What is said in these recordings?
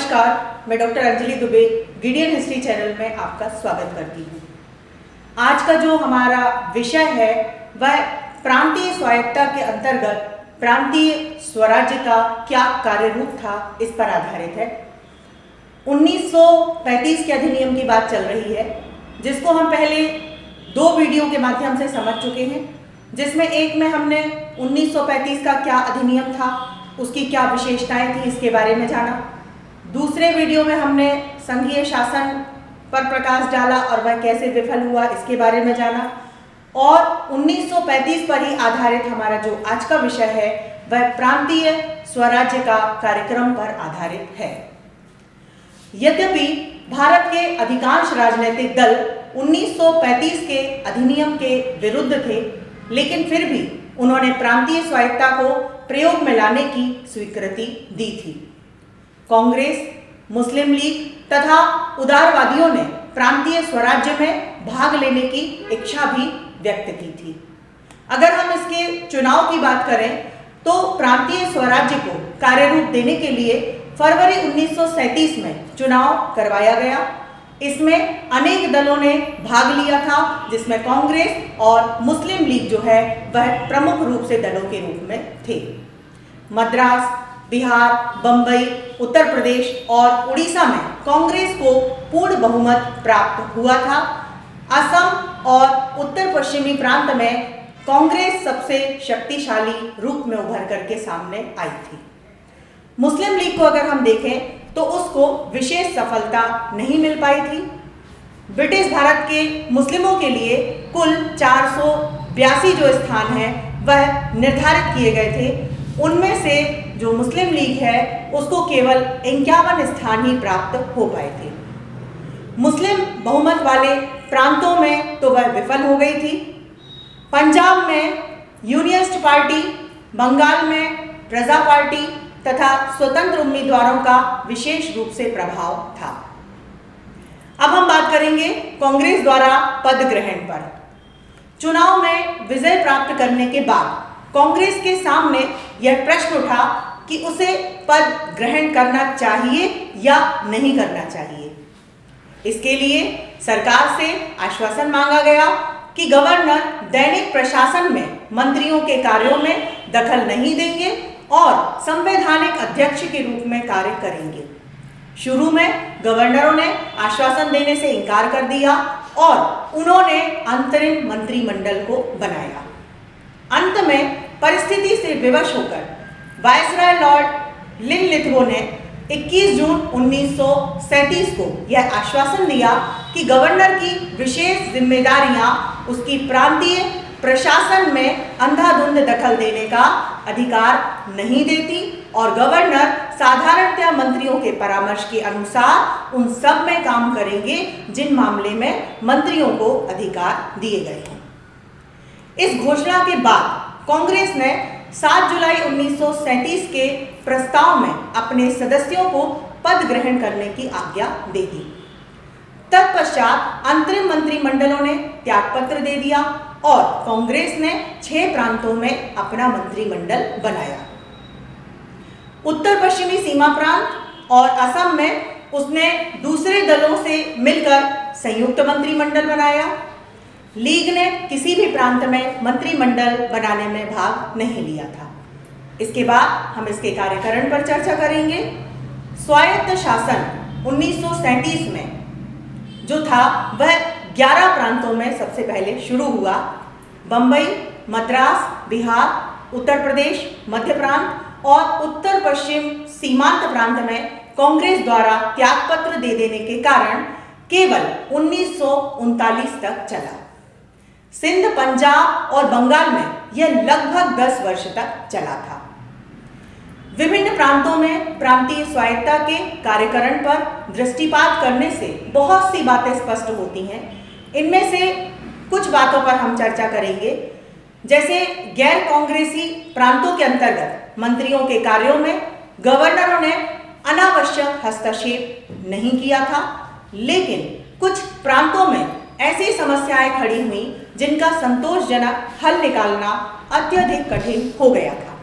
नमस्कार, मैं doctor Anjali Dubey Gideon history channel में आपका स्वागत करती हूँ। आज का जो हमारा विषय है वह प्रांतीय स्वायत्तता के अंतर्गत प्रांतीय स्वराज्य का क्या कार्य रूप था, इस पर आधारित है। 1935 के अधिनियम की बात चल रही है, जिसको हम पहले 2 वीडियो के माध्यम से समझ चुके हैं, जिसमें एक में हमने 1935 का क्या अधिनियम था, उसकी क्या विशेषताएं थी, इसके बारे में जाना। दूसरे वीडियो में हमने संघीय शासन पर प्रकाश डाला और वह कैसे विफल हुआ, इसके बारे में जाना। और 1935 पर ही आधारित हमारा जो आज का विषय है वह प्रांतीय स्वराज्य का कार्यक्रम पर आधारित है। यद्यपि भारत के अधिकांश राजनीतिक दल 1935 के अधिनियम के विरुद्ध थे, लेकिन फिर भी उन्होंने प्रांतीय स्वायत्तता को प्रयोग में लाने की स्वीकृति दी थी। कांग्रेस, मुस्लिम लीग तथा उदारवादियों ने प्रांतीय स्वराज्य में भाग लेने की इच्छा भी व्यक्त की थी। अगर हम इसके चुनाव की बात करें तो प्रांतीय स्वराज्य को कार्यरूप देने के लिए फरवरी 1937 में चुनाव करवाया गया। इसमें अनेक दलों ने भाग लिया था, जिसमें कांग्रेस और मुस्लिम लीग जो है वह प्रमुख रूप से दलों के रूप में थे। मद्रास, बिहार, बंबई, उत्तर प्रदेश और उड़ीसा में कांग्रेस को पूर्ण बहुमत प्राप्त हुआ था। असम और उत्तर पश्चिमी प्रांत में कांग्रेस सबसे शक्तिशाली रूप में उभर करके सामने आई थी। मुस्लिम लीग को अगर हम देखें तो उसको विशेष सफलता नहीं मिल पाई थी। ब्रिटिश भारत के मुस्लिमों के लिए कुल 482 जो स्थान हैं वह निर्धारित किए गए थे। उनमें से जो मुस्लिम लीग है उसको केवल 51 स्थान ही प्राप्त हो पाए थे। मुस्लिम बहुमत वाले प्रांतों में तो वह विफल हो गई थी। पंजाब में यूनियनिस्ट पार्टी, बंगाल में प्रजा पार्टी तथा स्वतंत्र उम्मीदवारों का विशेष रूप से प्रभाव था। अब हम बात करेंगे कांग्रेस द्वारा पद ग्रहण पर। चुनाव में विजय प्राप्त करने के बाद कांग्रेस के सामने यह प्रश्न उठा कि उसे पद ग्रहण करना चाहिए या नहीं करना चाहिए। इसके लिए सरकार से आश्वासन मांगा गया कि गवर्नर दैनिक प्रशासन में मंत्रियों के कार्यों में दखल नहीं देंगे और संवैधानिक अध्यक्ष के रूप में कार्य करेंगे। शुरू में गवर्नरों ने आश्वासन देने से इनकार कर दिया और उन्होंने अंतरिम मंत्रिमंडल को बनाया। अंत में परिस्थिति से विवश होकर वायसराय लॉर्ड लिनलिथगो ने 21 जून 1937 को यह आश्वासन दिया कि गवर्नर की विशेष जिम्मेदारियां उसकी प्रांतीय प्रशासन में अंधाधुंध दखल देने का अधिकार नहीं देती और गवर्नर साधारणतया मंत्रियों के परामर्श के अनुसार उन सब में काम करेंगे जिन मामले में मंत्रियों को अधिकार दिए गए हैं। इस घोषणा के बाद कांग्रेस ने 7 जुलाई 1937 के प्रस्ताव में अपने सदस्यों को पद ग्रहण करने की आज्ञा दे दी। तत्पश्चात अंतरिम मंत्रिमंडलों ने त्यागपत्र दे दिया और कांग्रेस ने 6 प्रांतों में अपना मंत्रिमंडल बनाया। उत्तर पश्चिमी सीमा प्रांत और असम में उसने दूसरे दलों से मिलकर संयुक्त मंत्रिमंडल बनाया। लीग ने किसी भी प्रांत में मंत्रिमंडल बनाने में भाग नहीं लिया था। इसके बाद हम इसके कार्यकरण पर चर्चा करेंगे। स्वायत्त शासन 1937 में जो था वह 11 प्रांतों में सबसे पहले शुरू हुआ। बंबई, मद्रास, बिहार, उत्तर प्रदेश, मध्य प्रांत और उत्तर पश्चिम सीमांत प्रांत में कांग्रेस द्वारा त्यागपत्र दे देने के कारण केवल 1939 तक चला। सिंध, पंजाब और बंगाल में यह लगभग 10 वर्ष तक चला था। विभिन्न प्रांतों में प्रांतीय स्वायत्तता के कार्यकरण पर दृष्टिपात करने से बहुत सी बातें स्पष्ट होती हैं। इनमें से कुछ बातों पर हम चर्चा करेंगे, जैसे गैर कांग्रेसी प्रांतों के अंतर्गत मंत्रियों के कार्यों में गवर्नरों ने अनावश्यक हस्तक्षेप नहीं किया था, लेकिन कुछ प्रांतों में ऐसी समस्याएं खड़ी हुई जिनका संतोषजनक हल निकालना अत्यधिक कठिन हो गया था।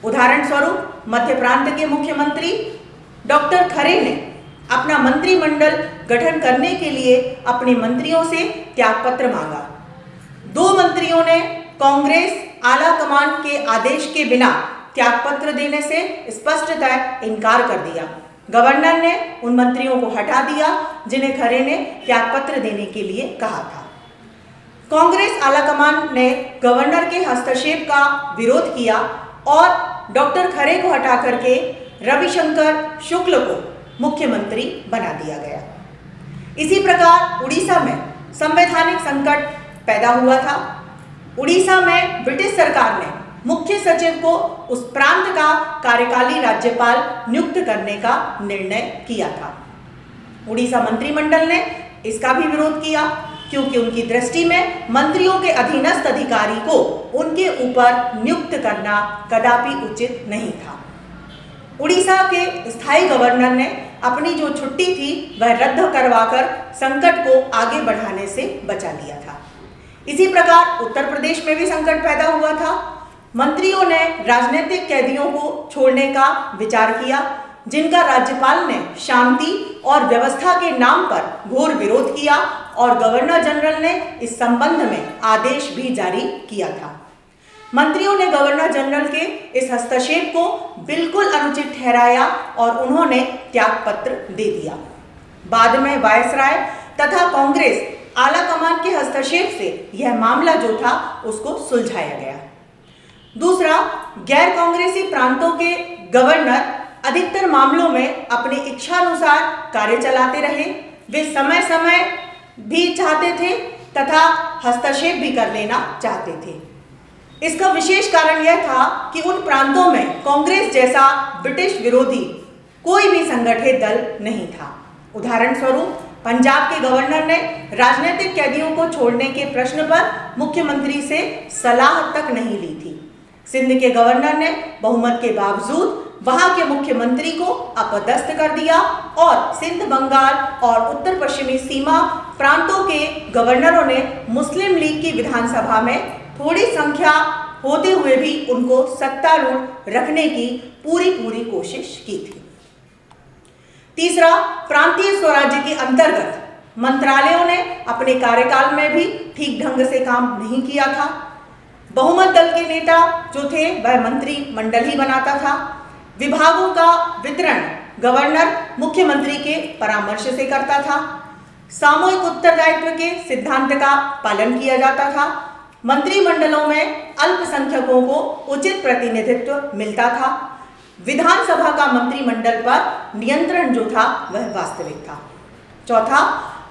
उदाहरण स्वरूप मध्य प्रांत के मुख्यमंत्री डॉक्टर खरे ने अपना मंत्रिमंडल गठन करने के लिए अपने मंत्रियों से त्यागपत्र मांगा। 2 मंत्रियों ने कांग्रेस आला कमान के आदेश के बिना त्यागपत्र देने से स्पष्टतः इनकार कर दिया। गवर्नर ने उन मंत्रियों को हटा दिया जिन्हें खरे ने त्यागपत्र देने के लिए कहा था। कांग्रेस आलाकमान ने गवर्नर के हस्तक्षेप का विरोध किया और डॉक्टर खरे को हटा करके रविशंकर शुक्ल को मुख्यमंत्री बना दिया गया। इसी प्रकार उड़ीसा में संवैधानिक संकट पैदा हुआ था। उड़ीसा में ब्रिटिश सरकार ने मुख्य सचिव को उस प्रांत का कार्यकारी राज्यपाल नियुक्त करने का निर्णय किया था। उड़ीसा मंत्रिमंडल ने इसका भी विरोध किया क्योंकि उनकी दृष्टि में मंत्रियों के अधीनस्थ अधिकारी को उनके ऊपर नियुक्त करना कदापि उचित नहीं था। उड़ीसा के स्थायी गवर्नर ने अपनी जो छुट्टी थी वह रद्द करवाकर संकट को आगे बढ़ाने से बचा लिया था। इसी प्रकार उत्तर प्रदेश में भी संकट पैदा हुआ था। मंत्रियों ने राजनीतिक कैदियों को छोड़ने का विचार किया, जिनका राज्यपाल ने शांति और व्यवस्था के नाम पर घोर विरोध किया और गवर्नर जनरल ने इस संबंध में आदेश भी जारी किया था। मंत्रियों ने गवर्नर जनरल के इस हस्तक्षेप को बिल्कुल अनुचित ठहराया और उन्होंने त्यागपत्र दे दिया। बाद में वायसराय तथा कांग्रेस आला कमान के हस्तक्षेप से यह मामला जो था उसको सुलझाया गया। दूसरा, गैर कांग्रेसी प्रांतों के गवर्नर अधिकतर मामलों में अपनी इच्छानुसार कार्य चलाते रहे। वे समय समय भी चाहते थे तथा हस्तक्षेप भी कर लेना चाहते थे। इसका विशेष कारण यह था कि उन प्रांतों में कांग्रेस जैसा ब्रिटिश विरोधी कोई भी संगठित दल नहीं था। उदाहरण स्वरूप पंजाब के गवर्नर ने राजनीतिक कैदियों को छोड़ने के प्रश्न पर मुख्यमंत्री से सलाह तक नहीं ली थी। सिंध के गवर्नर ने बहुमत के बावजूद वहां के मुख्यमंत्री को अपदस्थ कर दिया और सिंध, बंगाल और उत्तर पश्चिमी सीमा प्रांतों के गवर्नरों ने मुस्लिम लीग की विधानसभा में थोड़ी संख्या होते हुए भी उनको सत्तारूढ़ रखने की पूरी कोशिश की थी। तीसरा, प्रांतीय स्वराज्य के अंतर्गत मंत्रालयों ने अपने कार्यकाल में भी ठीक ढंग से काम नहीं किया था। बहुमत दल के नेता जो थे वह मंत्रिमंडल ही बनाता था। विभागों का वितरण गवर्नर मुख्यमंत्री के परामर्श से करता था। सामूहिक उत्तरदायित्व के सिद्धांत का पालन किया जाता था। मंत्रिमंडलों में अल्पसंख्यकों को उचित प्रतिनिधित्व मिलता था। विधानसभा का मंत्रिमंडल पर नियंत्रण जो था वह वास्तविक था। चौथा,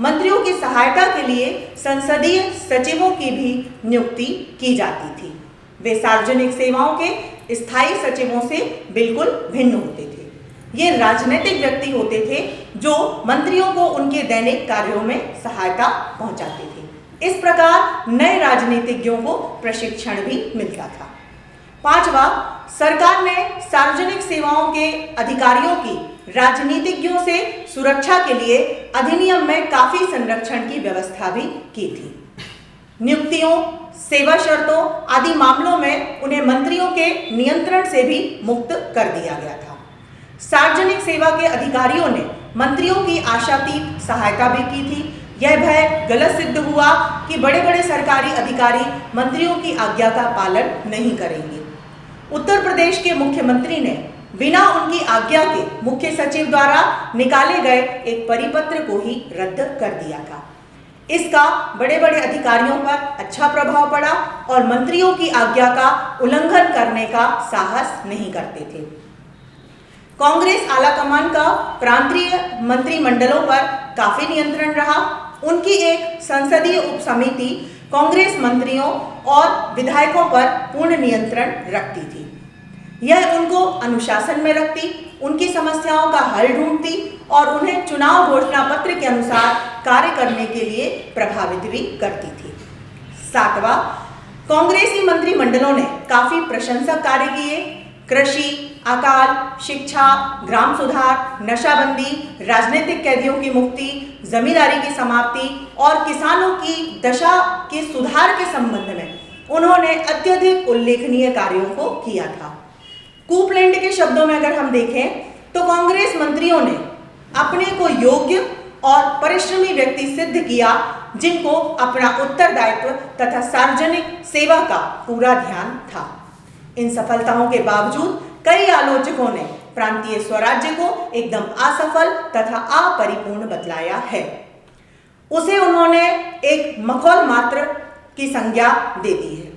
मंत्रियों की सहायता के लिए संसदीय सचिवों की भी नियुक्ति की जाती थी। वे सार्वजनिक सेवाओं के स्थायी सचिवों से बिल्कुल भिन्न होते थे। ये राजनीतिक व्यक्ति होते थे जो मंत्रियों को उनके दैनिक कार्यों में सहायता पहुंचाते थे। इस प्रकार नए राजनीतिज्ञों को प्रशिक्षण भी मिलता था। पांचवा, सरकार ने सार्वजनिक सेवाओं के अधिकारियों की राजनीतिज्ञों से सुरक्षा के लिए अधिनियम में काफी संरक्षण की व्यवस्था भी की थी। नियुक्तियों, सेवा शर्तों आदि मामलों में उन्हें मंत्रियों के नियंत्रण से भी मुक्त कर दिया गया था। सार्वजनिक सेवा के अधिकारियों ने मंत्रियों की आशातीत सहायता भी की थी। यह भय गलत सिद्ध हुआ कि बड़े बड़े सरकारी अधिकारी मंत्रियों की आज्ञा का पालन नहीं करेंगे। उत्तर प्रदेश के मुख्यमंत्री ने बिना उनकी आज्ञा के मुख्य सचिव द्वारा निकाले गए एक परिपत्र को ही रद्द कर दिया था। इसका बड़े बड़े अधिकारियों पर अच्छा प्रभाव पड़ा और मंत्रियों की आज्ञा का उल्लंघन करने का साहस नहीं करते थे। कांग्रेस आलाकमान का प्रांतीय मंत्रिमंडलों पर काफी नियंत्रण रहा। उनकी एक संसदीय उपसमिति कांग्रेस मंत्रियों और विधायकों पर पूर्ण नियंत्रण रखती थी। यह उनको अनुशासन में रखती, उनकी समस्याओं का हल ढूंढती और उन्हें चुनाव घोषणा पत्र के अनुसार कार्य करने के लिए प्रभावित भी करती थी। सातवां, कांग्रेसी मंत्रिमंडलों ने काफी प्रशंसक कार्य किए। कृषि, अकाल, शिक्षा, ग्राम सुधार, नशाबंदी, राजनीतिक कैदियों की मुक्ति, जमींदारी की समाप्ति और किसानों की दशा के सुधार के संबंध में उन्होंने अत्यधिक उल्लेखनीय कार्यों को किया था। कूपलैंड के शब्दों में अगर हम देखें तो कांग्रेस मंत्रियों ने अपने को योग्य और परिश्रमी व्यक्ति सिद्ध किया, जिनको अपना उत्तरदायित्व तथा सार्वजनिक सेवा का पूरा ध्यान था। इन सफलताओं के बावजूद कई आलोचकों ने प्रांतीय स्वराज्य को एकदम असफल तथा अपरिपूर्ण बतलाया है। उसे उन्होंने एक मखौल मात्र की संज्ञा दे दी है।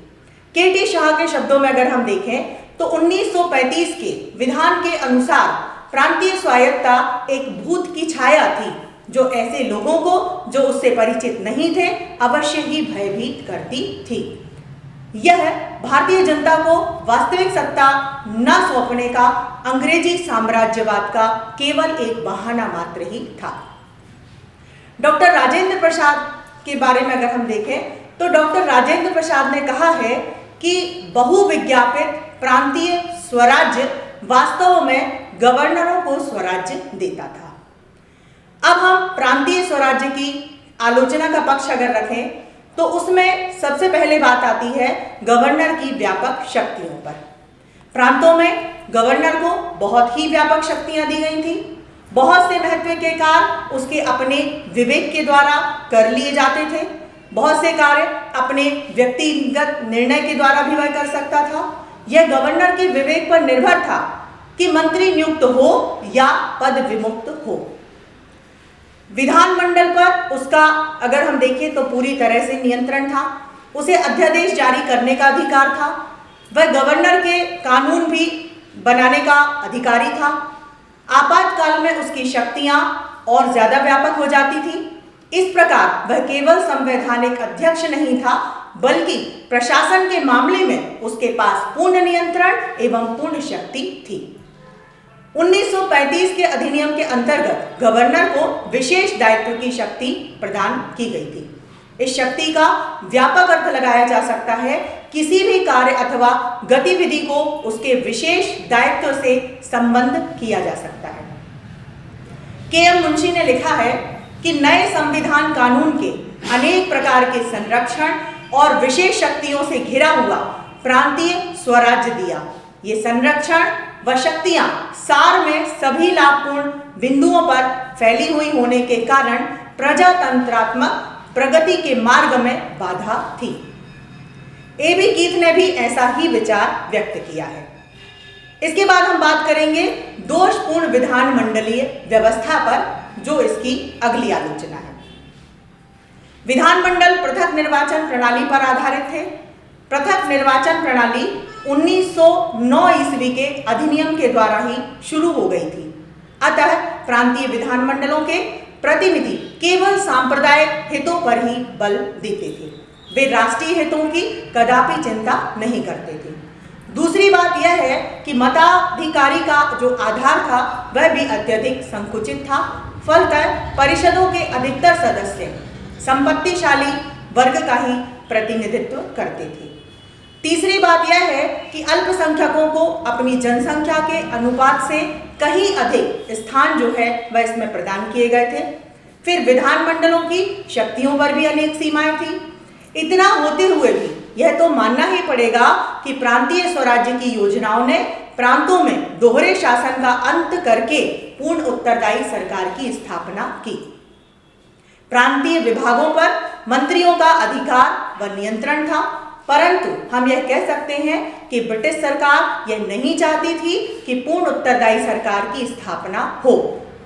के.टी. शाह के शब्दों में अगर हम देखें तो 1935 के विधान के अनुसार प्रांतीय स्वायत्तता एक भूत की छाया थी, जो ऐसे लोगों को जो उससे परिचित नहीं थे अवश्य ही भयभीत करती थी। यह भारतीय जनता को वास्तविक सत्ता न सौंपने का अंग्रेजी साम्राज्यवाद का केवल एक बहाना मात्र ही था। डॉक्टर राजेंद्र प्रसाद के बारे में अगर हम देखें तो डॉक्टर राजेंद्र प्रसाद ने कहा है कि बहुविज्ञापित प्रांतीय स्वराज्य वास्तव में गवर्नरों को स्वराज्य देता था। अब हम प्रांतीय स्वराज्य की आलोचना का पक्ष अगर रखें तो उसमें सबसे पहले बात आती है गवर्नर की व्यापक शक्तियों पर। प्रांतों में गवर्नर को बहुत ही व्यापक शक्तियां दी गई थी। बहुत से महत्व के कार्य उसके अपने विवेक के द्वारा कर लिए जाते थे। बहुत से कार्य अपने व्यक्तिगत निर्णय के द्वारा भी वह कर सकता था। यह गवर्नर के विवेक पर निर्भर था कि मंत्री नियुक्त हो या पद विमुक्त हो। विधानमंडल पर उसका अगर हम देखें तो पूरी तरह से नियंत्रण था। उसे अध्यादेश जारी करने का अधिकार था। वह गवर्नर के कानून भी बनाने का अधिकारी था। आपातकाल में उसकी शक्तियां और ज्यादा व्यापक हो जाती थी। इस प्रकार वह केवल संवैधानिक अध्यक्ष नहीं था, बल्कि प्रशासन के मामले में उसके पास पूर्ण नियंत्रण एवं पूर्ण शक्ति थी। 1935 के अधिनियम के अंतर्गत गवर्नर को विशेष दायित्व की शक्ति प्रदान की गई थी। इस शक्ति का व्यापक अर्थ लगाया जा सकता है किसी भी कार्य अथवा गतिविधि को उसके विशेष दायित्व से संबंध किया जा सकता है। के.एम. मुंशी ने लिखा है कि नए संविधान कानून के अनेक प्रकार के संरक्षण और विशेष शक्तियों से घिरा हुआ प्रांतीय स्वराज्य दिया। ये संरक्षण व शक्तियां सार में सभी लाभपूर्ण बिंदुओं पर फैली हुई होने के कारण प्रजातंत्रात्मक प्रगति के मार्ग में बाधा थी। ए.बी. कीथ ने भी ऐसा ही विचार व्यक्त किया है। इसके बाद हम बात करेंगे दोषपूर्ण विधानमंडलीय व्यवस्था पर, जो इसकी अगली आलोचना है। विधानमंडल पृथक निर्वाचन प्रणाली पर आधारित थे। पृथक निर्वाचन प्रणाली 1909 ईस्वी के अधिनियम के द्वारा ही शुरू हो गई थी। अतः प्रांतीय विधानमंडलों के प्रतिनिधि केवल सांप्रदायिक हितों पर ही बल देते थे। वे राष्ट्रीय हितों की कदापि चिंता नहीं करते थे। दूसरी बात यह है कि मताधिकारी का जो आधार था वह भी अत्यधिक संकुचित था। फलतः परिषदों के अधिकतर सदस्य संपत्तिशाली वर्ग का ही प्रतिनिधित्व करते थे। तीसरी बात यह है कि अल्पसंख्यकों को अपनी जनसंख्या के अनुपात से कहीं अधिक स्थान जो है वह इसमें प्रदान किए गए थे। फिर विधानमंडलों की शक्तियों पर भी अनेक सीमाएं थी। इतना होते हुए भी यह तो मानना ही पड़ेगा कि प्रांतीय स्वराज्य की योजनाओं ने प्रांतों में दोहरे शासन का अंत करके पूर्ण उत्तरदायी सरकार की स्थापना की। प्रांतीय विभागों पर मंत्रियों का अधिकार व नियंत्रण था, परंतु हम यह कह सकते हैं कि ब्रिटिश सरकार यह नहीं चाहती थी कि पूर्ण उत्तरदायी सरकार की स्थापना हो,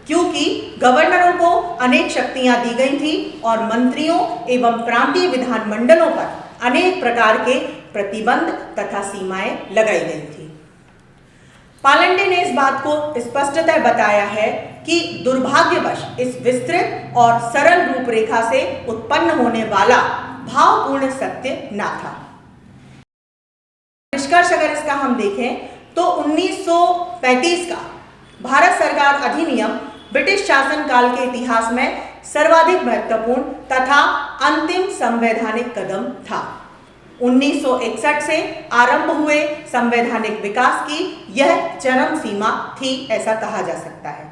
क्योंकि गवर्नरों को अनेक शक्तियां दी गई थी और मंत्रियों एवं प्रांतीय विधानमंडलों पर अनेक प्रकार के प्रतिबंध तथा सीमाएं लगाई गई थी। पालंडे ने इस बात को स्पष्टतः बताया है कि दुर्भाग्यवश इस विस्तृत और सरल रूपरेखा से उत्पन्न होने वाला भावपूर्ण सत्य न था। निष्कर्ष अगर इसका हम देखें तो 1935 का भारत सरकार अधिनियम ब्रिटिश शासन काल के इतिहास में सर्वाधिक महत्वपूर्ण तथा अंतिम संवैधानिक कदम था। 1961 से आरंभ हुए संवैधानिक विकास की यह चरम सीमा थी, ऐसा कहा जा सकता है।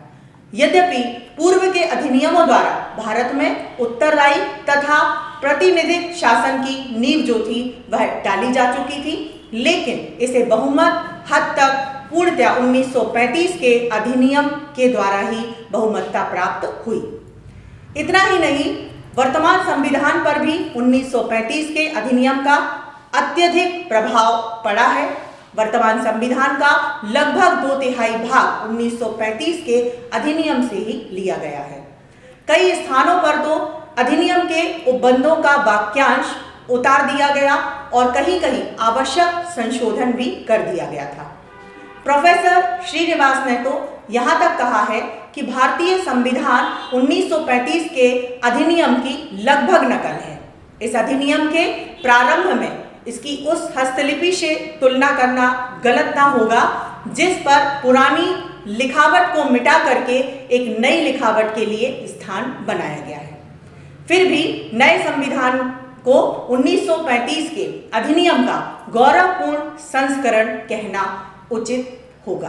यद्यपि पूर्व के अधिनियमों द्वारा भारत में उत्तरदायी तथा प्रतिनिधिक शासन की नींव जो थी वह डाली जा चुकी थी, लेकिन इसे बहुमत हद तक पूर्णतया 1935 के अधिनियम के द्वारा ही बहुमतता प्राप्त हुई। इतना ही नहीं, वर्तमान संविधान पर भी 1935 के अधिनियम का अत्यधिक प्रभाव पड़ा है। वर्तमान संविधान का लगभग 2/3 भाग 1935 के अधिनियम से ही लिया गया है। कई स्थानों पर तो अधिनियम के उपबंधों का वाक्यांश उतार दिया गया और कहीं कहीं आवश्यक संशोधन भी कर दिया गया था। प्रोफेसर श्रीनिवास ने तो यहाँ तक कहा है कि भारतीय संविधान 1935 के अधिनियम की लगभग नकल है। इस अधिनियम के प्रारंभ में इसकी उस हस्तलिपि से तुलना करना गलत ना होगा जिस पर पुरानी लिखावट को मिटा करके एक नई लिखावट के लिए स्थान बनाया गया है। फिर भी नए संविधान को 1935 के अधिनियम का गौरवपूर्ण संस्करण कहना उचित होगा।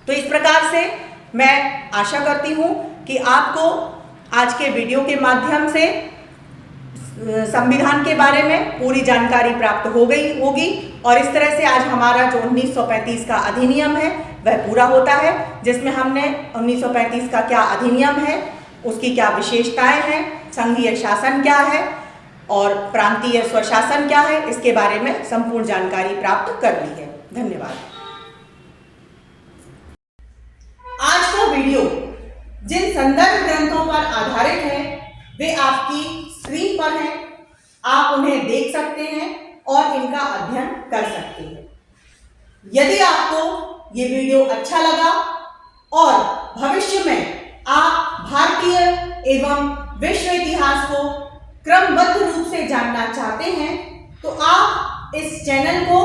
तो इस प्रकार से मैं आशा करती हूँ कि आपको आज के वीडियो के माध्यम से संविधान के बारे में पूरी जानकारी प्राप्त हो गई होगी और इस तरह से आज हमारा जो 1935 का अधिनियम है वह पूरा होता है, जिसमें हमने 1935 का क्या अधिनियम है, उसकी क्या विशेषताएं हैं, संघीय शासन क्या है और प्रांतीय स्वशासन क्या है, इसके बारे में संपूर्ण जानकारी प्राप्त कर ली है। धन्यवाद। आज का वीडियो जिन संदर्भ ग्रंथों पर आधारित है वे आपकी स्क्रीन पर हैं, आप उन्हें देख सकते हैं और इनका अध्ययन कर सकते हैं। यदि आपको ये वीडियो अच्छा लगा और भविष्य में आप भारतीय एवं विश्व इतिहास को क्रमबद्ध रूप से जानना चाहते हैं तो आप इस चैनल को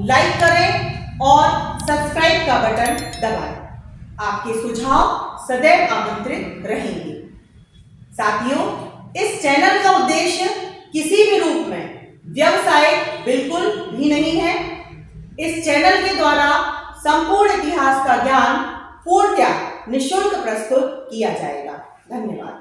लाइक करें और सब्सक्राइब का बटन दबाएं। आपके सुझाव सदैव आमंत्रित रहेंगे। साथियों, इस चैनल का उद्देश्य किसी भी रूप में व्यवसाय बिल्कुल भी नहीं है। इस चैनल के द्वारा संपूर्ण इतिहास का ज्ञान पूर्णतया निःशुल्क प्रस्तुत किया जाएगा। धन्यवाद।